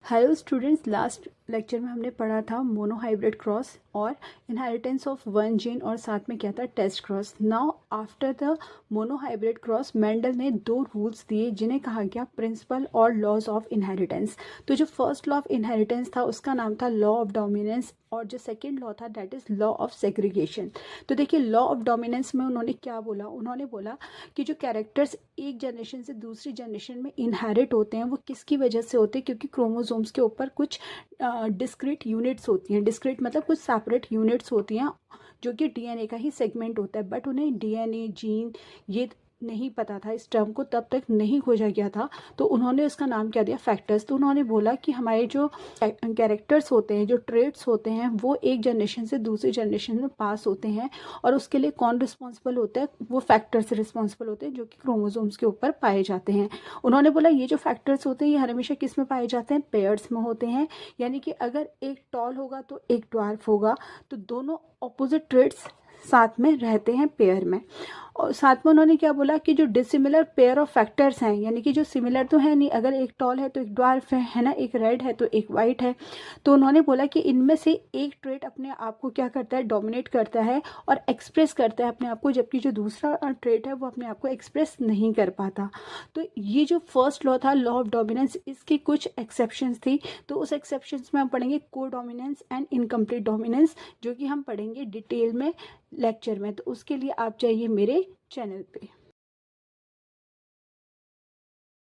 Hello students, last lecture में हमने पढ़ा था मोनोहाइब्रिड क्रॉस और इनहेरिटेंस ऑफ वन जीन और साथ में क्या था test cross. Now after the monohybrid cross Mendel ने दो रूल्स दिए जिन्हें कहा गया प्रिंसिपल और लॉज ऑफ इनहेरिटेंस। तो जो फर्स्ट लॉ ऑफ इनहेरिटेंस था उसका नाम था लॉ ऑफ डोमिनेंस और जो सेकेंड लॉ था that is law of segregation. तो देखिए लॉ ऑफ डोमिनेंस में उन्होंने क्या बोला, उन्होंने बोला कि जो कैरेक्टर्स एक जनरेशन से दूसरी जनरेशन में इनहेरिट होते हैं वो किसकी वजह से होते हैं, क्योंकि क्रोमोसोम्स के ऊपर कुछ डिस्क्रीट यूनिट्स होती हैं। डिस्क्रीट मतलब कुछ सेपरेट यूनिट्स होती हैं जो कि डीएनए का ही सेगमेंट होता है, बट उन्हें डीएनए जीन ये नहीं पता था, इस टर्म को तब तक नहीं खोजा गया था। तो उन्होंने उसका नाम क्या दिया, फैक्टर्स। तो उन्होंने बोला कि हमारे जो कैरेक्टर्स होते हैं, जो ट्रेड्स होते हैं, वो एक जनरेशन से दूसरी जनरेशन में पास होते हैं और उसके लिए कौन रिस्पॉन्सिबल होता है, वो फैक्टर्स रिस्पॉन्सिबल होते हैं जो कि क्रोमोसोम्स के ऊपर पाए जाते हैं। उन्होंने बोला ये जो फैक्टर्स होते हैं ये हमेशा किस में पाए जाते हैं, पेयर्स में होते हैं। यानी कि अगर एक टॉल होगा तो एक ड्वार्फ होगा, तो दोनों ऑपोजिट ट्रेड्स साथ में रहते हैं पेयर में। और साथ में उन्होंने क्या बोला कि जो डिसिमिलर पेयर ऑफ फैक्टर्स हैं, यानी कि जो सिमिलर तो है नहीं, अगर एक टॉल है तो एक ड्वार्फ है ना, एक रेड है तो एक वाइट है। तो उन्होंने बोला कि इनमें से एक ट्रेट अपने आप को क्या करता है, डोमिनेट करता है और एक्सप्रेस करता है अपने आप को, जबकि जो दूसरा ट्रेट है वो अपने आप को एक्सप्रेस नहीं कर पाता। तो ये जो फर्स्ट लॉ था, लॉ ऑफ डोमिनेंस, इसकी कुछ एक्सेप्शंस थी। तो उस एक्सेप्शंस में हम पढ़ेंगे को डोमिनेंस एंड इनकम्प्लीट डोमिनेंस, जो कि हम पढ़ेंगे डिटेल में लेक्चर में। तो उसके लिए आप चाहिए मेरे चैनल पे।